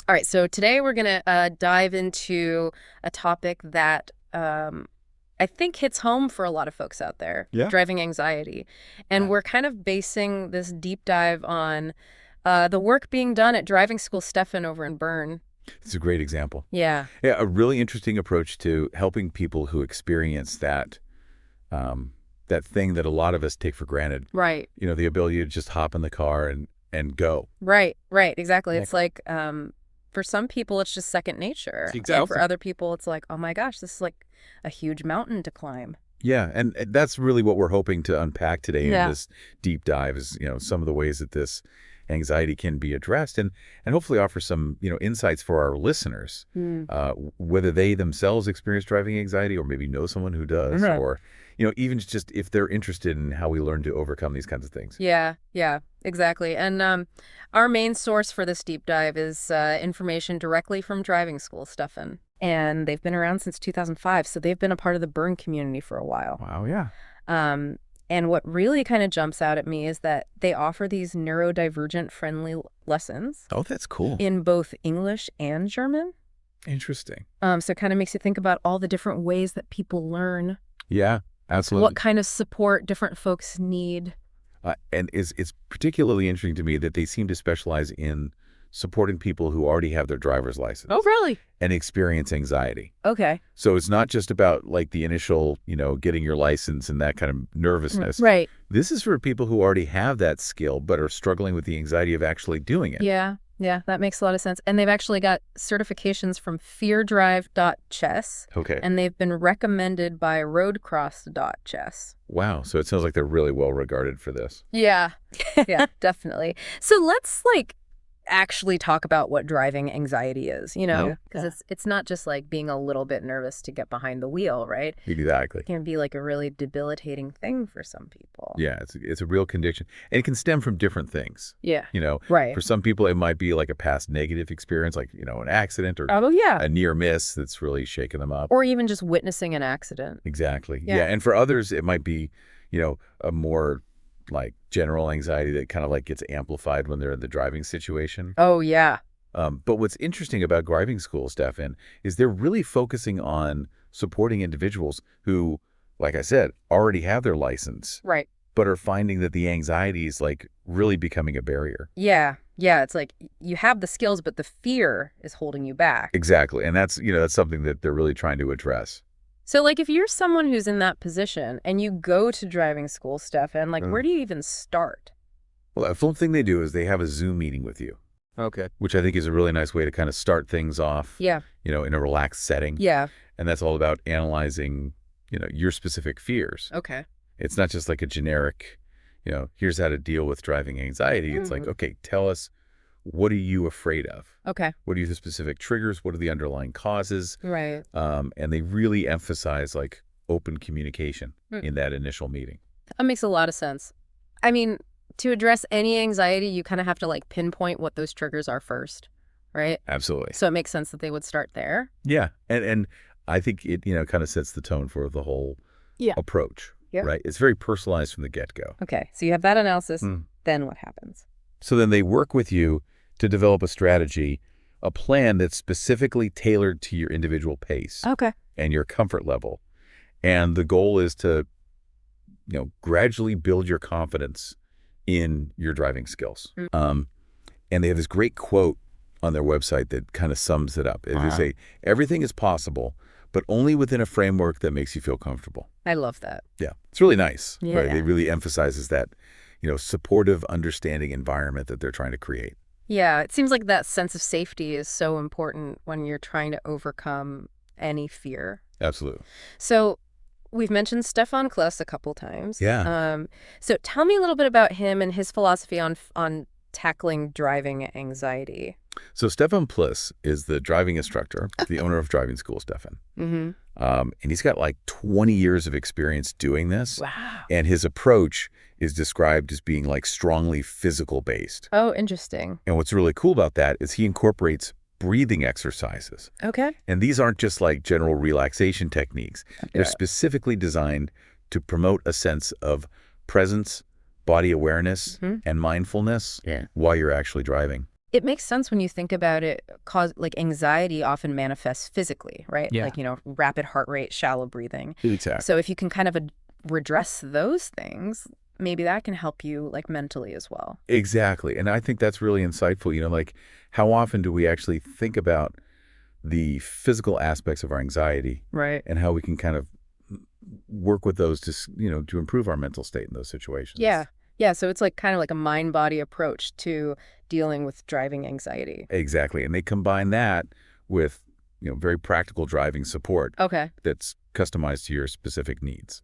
All right, so today we're going to dive into a topic that I think hits home for a lot of folks out there, Yeah. driving anxiety. And Yeah. we're kind of basing this deep dive on the work being done at Driving School Stefan over in Bern. It's a great example. Yeah, Yeah, a really interesting approach to helping people who experience that thing that a lot of us take for granted. right, The ability to just hop in the car and go. right, exactly. Yeah. It's like for some people, it's just second nature. And for Exactly. other people, it's like, oh my gosh, this is like a huge mountain to climb. Yeah, and that's really what we're hoping to unpack today in Yeah. this deep dive is, some of the ways that this anxiety can be addressed and hopefully offer some, insights for our listeners, Mm. whether they themselves experience driving anxiety or maybe know someone who does, Right. or, even just if they're interested in how we learn to overcome these kinds of things. Yeah, exactly. And our main source for this deep dive is information directly from Driving School Stefan. And they've been around since 2005, so they've been a part of the Bern community for a while. Wow, yeah. Um, and what really kind of jumps out at me is that they offer these neurodivergent friendly lessons Oh, that's cool. in both English and German. Interesting. So it kind of makes you think about all the different ways that people learn, Yeah, absolutely. what kind of support different folks need. And it's particularly interesting to me that they seem to specialize in supporting people who already have their driver's license Oh, really? and experience anxiety. Okay. So it's not just about like the initial, getting your license and that kind of nervousness. Right. This is for people who already have that skill but are struggling with the anxiety of actually doing it. Yeah, that makes a lot of sense. And they've actually got certifications from feardrive.chess, Okay. and they've been recommended by roadcross.chess. Wow. So it sounds like they're really well regarded for this. Yeah, yeah, definitely. So let's actually talk about what driving anxiety is, Yeah. because it's not just like being a little bit nervous to get behind the wheel, right? Exactly. It can be like a really debilitating thing for some people. Yeah, it's a real condition. And it can stem from different things. Yeah, You know, right. for some people, it might be like a past negative experience, like, an accident or Oh, yeah. a near miss that's really shaken them up. Or even just witnessing an accident. Exactly. Yeah. Yeah. And for others, it might be, a more like general anxiety that kind of like gets amplified when they're in the driving situation. Oh, yeah. But what's interesting about driving school, Stefan, is they're really focusing on supporting individuals who, like I said, already have their license, Right. but are finding that the anxiety is like really becoming a barrier. Yeah. It's like you have the skills, but the fear is holding you back. Exactly. And that's something that they're really trying to address. So, if you're someone who's in that position and you go to driving school, Stefan, where do you even start? Well, the one thing they do is they have a Zoom meeting with you. Okay. Which I think is a really nice way to kind of start things off, Yeah. in a relaxed setting. Yeah. And that's all about analyzing, your specific fears. Okay. It's not just like a generic, here's how to deal with driving anxiety. It's like, okay, tell us, what are you afraid of? Okay. What are the specific triggers? What are the underlying causes? Right. And they really emphasize like open communication Hmm. in that initial meeting. That makes a lot of sense. I mean, to address any anxiety, you kind of have to pinpoint what those triggers are first, right? Absolutely. So it makes sense that they would start there. Yeah. And I think it, kind of sets the tone for the whole Yeah. approach, Yeah. right? It's very personalized from the get-go. Okay. So you have that analysis. Mm. Then what happens? So then they work with you to develop a strategy, a plan that's specifically tailored to your individual pace Okay. and your comfort level. And the goal is to, gradually build your confidence in your driving skills. Mm. And they have this great quote on their website that kind of sums it up. They say, everything is possible, but only within a framework that makes you feel comfortable. I love that. Yeah. It's really nice. Yeah. Right? It really emphasizes that, supportive, understanding environment that they're trying to create. Yeah. It seems like that sense of safety is so important when you're trying to overcome any fear. Absolutely. So we've mentioned Stefan Kluss a couple times. Yeah. So tell me a little bit about him and his philosophy on tackling driving anxiety. So Stefan Pliss is the driving instructor, the owner of Driving School Stefan. Mm-hmm. And he's got like 20 years of experience doing this. Wow. And his approach is described as being like strongly physical based. Oh, interesting. And what's really cool about that is he incorporates breathing exercises. Okay. And these aren't just like general relaxation techniques. They're specifically designed to promote a sense of presence, body awareness, and mindfulness while you're actually driving. It makes sense when you think about it, cause like anxiety often manifests physically, right? Yeah. Like, rapid heart rate, shallow breathing. Exactly. So if you can kind of redress those things, maybe that can help you like mentally as well. Exactly. And I think that's really insightful. Like how often do we actually think about the physical aspects of our anxiety Right. and how we can kind of work with those to improve our mental state in those situations? Yeah. Yeah. So it's like kind of like a mind-body approach to dealing with driving anxiety. Exactly. And they combine that with, very practical driving support Okay. that's customized to your specific needs.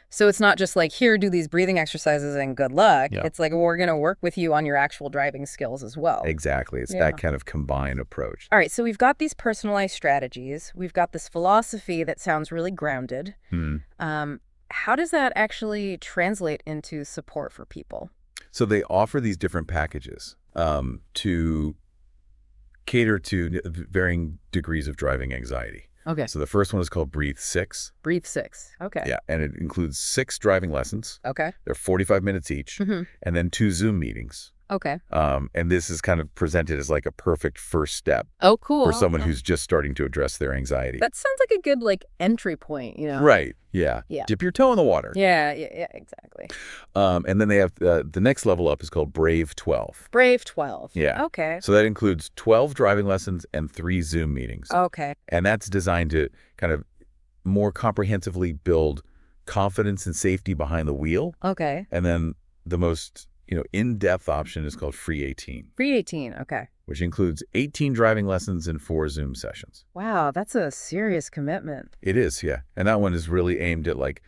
So it's not just like, here, do these breathing exercises and good luck. Yeah. It's like, we're going to work with you on your actual driving skills as well. Exactly. It's Yeah. that kind of combined approach. All right. So we've got these personalized strategies. We've got this philosophy that sounds really grounded. How does that actually translate into support for people? So they offer these different packages to cater to varying degrees of driving anxiety. Okay. So the first one is called Breathe 6. Breathe 6. Okay. Yeah, and it includes 6 driving lessons. Okay. They're 45 minutes each, and then 2 Zoom meetings. Okay. And this is kind of presented as like a perfect first step Oh, cool. for someone who's just starting to address their anxiety. That sounds like a good like entry point, Right. Yeah. Yeah. Dip your toe in the water. Yeah, exactly. And then they have the next level up is called Brave 12. Brave 12. Yeah. Okay. So that includes 12 driving lessons and 3 Zoom meetings. Okay. And that's designed to kind of more comprehensively build confidence and safety behind the wheel. Okay. And then the most, in-depth option is called Free 18. Free 18. Okay. Which includes 18 driving lessons and 4 Zoom sessions. Wow, that's a serious commitment. It is, yeah. And that one is really aimed at like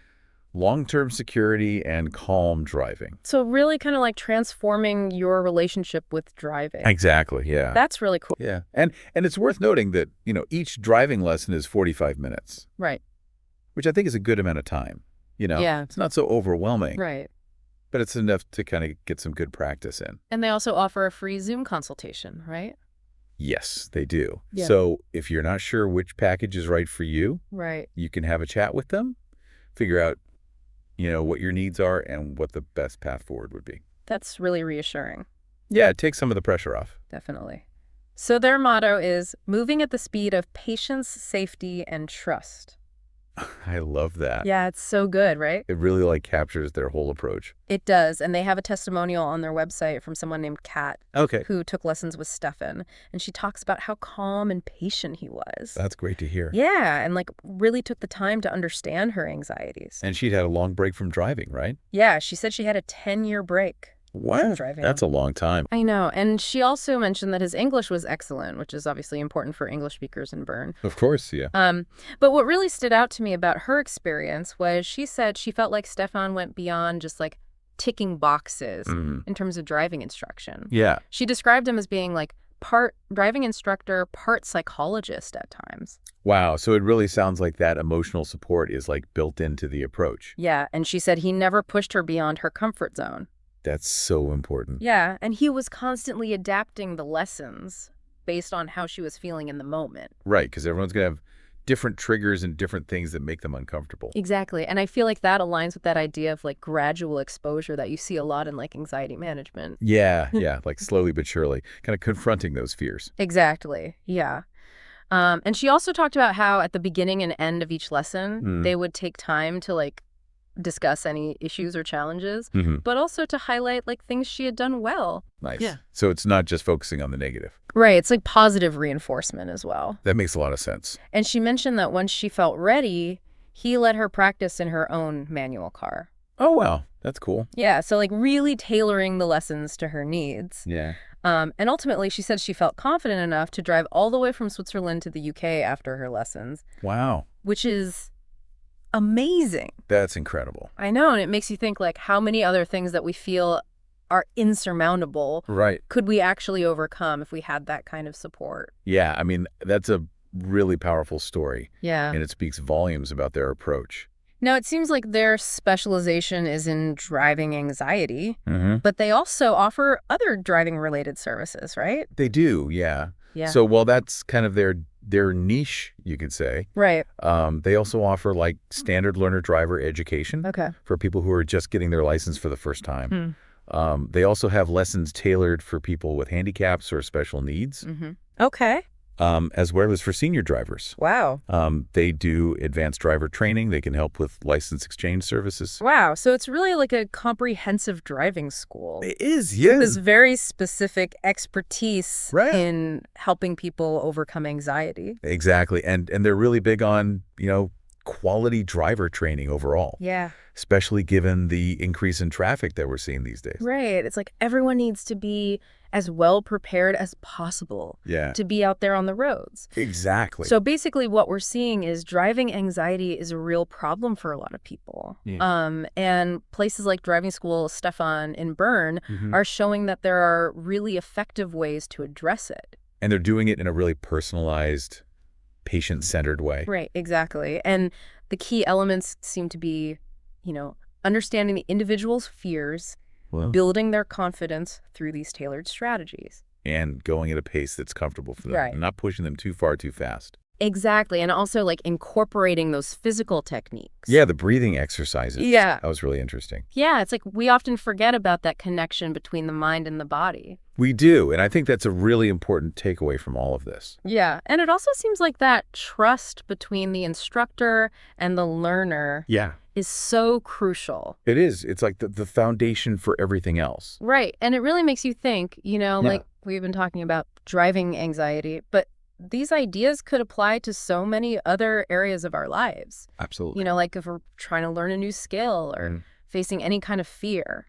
long-term security and calm driving. So really kind of like transforming your relationship with driving. Exactly, yeah. That's really cool. Yeah. And it's worth noting that, each driving lesson is 45 minutes. Right. Which I think is a good amount of time. Yeah. It's not so overwhelming. Right. But it's enough to kind of get some good practice in. And they also offer a free Zoom consultation, right? Yes, they do. Yeah. So if you're not sure which package is right for you, Right. you can have a chat with them, figure out, what your needs are and what the best path forward would be. That's really reassuring. Yeah, it takes some of the pressure off. Definitely. So their motto is moving at the speed of patience, safety, and trust. I love that. Yeah, it's so good, right? It really captures their whole approach. It does. And they have a testimonial on their website from someone named Kat, Okay. who took lessons with Stefan. And she talks about how calm and patient he was. That's great to hear. Yeah, and really took the time to understand her anxieties. And she'd had a long break from driving, right? Yeah, she said she had a 10-year break. Wow. Driving. That's a long time. I know. And she also mentioned that his English was excellent, which is obviously important for English speakers in Bern. Of course, yeah. But what really stood out to me about her experience was she said she felt like Stefan went beyond just like ticking boxes in terms of driving instruction. Yeah. She described him as being like part driving instructor, part psychologist at times. Wow. So it really sounds like that emotional support is built into the approach. Yeah. And she said he never pushed her beyond her comfort zone. That's so important. Yeah. And he was constantly adapting the lessons based on how she was feeling in the moment. Right. Because everyone's going to have different triggers and different things that make them uncomfortable. Exactly. And I feel like that aligns with that idea of gradual exposure that you see a lot in anxiety management. Yeah. Yeah. Slowly but surely kind of confronting those fears. Exactly. Yeah. And she also talked about how at the beginning and end of each lesson, they would take time to discuss any issues or challenges, but also to highlight things she had done well. Nice. Yeah. So it's not just focusing on the negative. Right. It's positive reinforcement as well. That makes a lot of sense. And she mentioned that once she felt ready, he let her practice in her own manual car. Oh, wow. That's cool. Yeah. So really tailoring the lessons to her needs. Yeah. And ultimately, she said she felt confident enough to drive all the way from Switzerland to the UK after her lessons. Wow. Which is amazing. That's incredible. I know. And it makes you think how many other things that we feel are insurmountable Right. could we actually overcome if we had that kind of support? Yeah. I mean, that's a really powerful story. Yeah. And it speaks volumes about their approach. Now, it seems like their specialization is in driving anxiety, Mm-hmm. but they also offer other driving-related services, right? They do, yeah. Yeah. So while that's kind of their niche, you could say, Right. they also offer standard learner driver education Okay. for people who are just getting their license for the first time. They also have lessons tailored for people with handicaps or special needs, Okay. as well as for senior drivers. Wow. They do advanced driver training. They can help with license exchange services. Wow. So it's really like a comprehensive driving school. It is, This yes. very specific expertise Right. in helping people overcome anxiety. Exactly. And they're really big on, quality driver training overall, Yeah. especially given the increase in traffic that we're seeing these days. Right. It's like everyone needs to be as well prepared as possible Yeah, to be out there on the roads. exactly. So basically what we're seeing is driving anxiety is a real problem for a lot of people. Yeah. And places like Driving School Stefan in Bern are showing that there are really effective ways to address it. And they're doing it in a really personalized, patient-centered way. Right, exactly. And the key elements seem to be, understanding the individual's fears, Well, building their confidence through these tailored strategies. and going at a pace that's comfortable for them, Right. and not pushing them too far too fast. Exactly. And also like incorporating those physical techniques. Yeah, the breathing exercises. Yeah. That was really interesting. Yeah, it's like we often forget about that connection between the mind and the body. We do, and I think that's a really important takeaway from all of this. Yeah, and it also seems like that trust between the instructor and the learner Yeah. is so crucial. It is. It's like the foundation for everything else. Right, and it really makes you think, like we've been talking about driving anxiety, but these ideas could apply to so many other areas of our lives. Absolutely. Like if we're trying to learn a new skill or facing any kind of fear.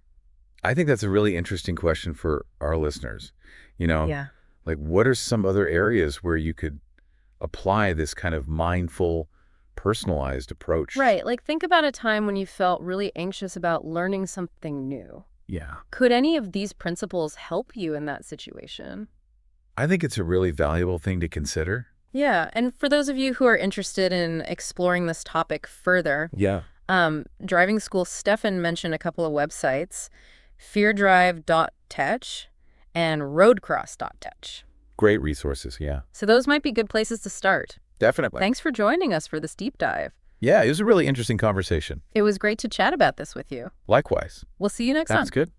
I think that's a really interesting question for our listeners. Yeah. Like, what are some other areas where you could apply this kind of mindful, personalized approach? Right, like think about a time when you felt really anxious about learning something new. Yeah. Could any of these principles help you in that situation? I think it's a really valuable thing to consider. Yeah, and for those of you who are interested in exploring this topic further, Yeah. Driving School Stefan mentioned a couple of websites, feardrive.tech and roadcross.tech. Great resources. Yeah. So those might be good places to start. Definitely. Thanks for joining us for this deep dive. Yeah, it was a really interesting conversation. It was great to chat about this with you. Likewise. We'll see you next time. Sounds good.